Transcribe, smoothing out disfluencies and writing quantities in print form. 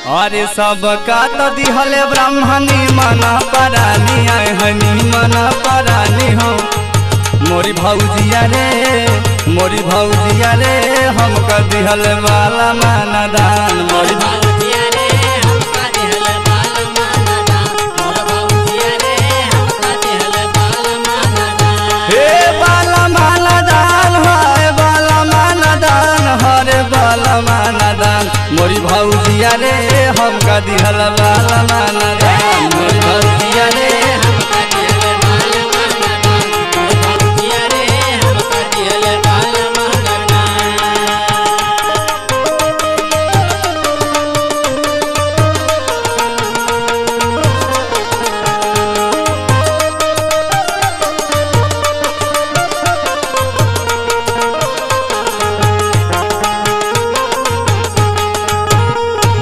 अरे सबका तो दिहले ब्राह्मणी मन परानी आए हनी मन परानी हो मोरी भौजिया रे हमका दिहल वाला माना दान मोरी भौजिया रे हमका दिहल वाला माना दान मोर भौजिया रे हमका दिहल वाला माना दान हे वाला माना दान है वाला माना दान हरे वाला माना दान मोरी भौजिया रे हमका दिहल वाला माना दान मोरी भौजिया रे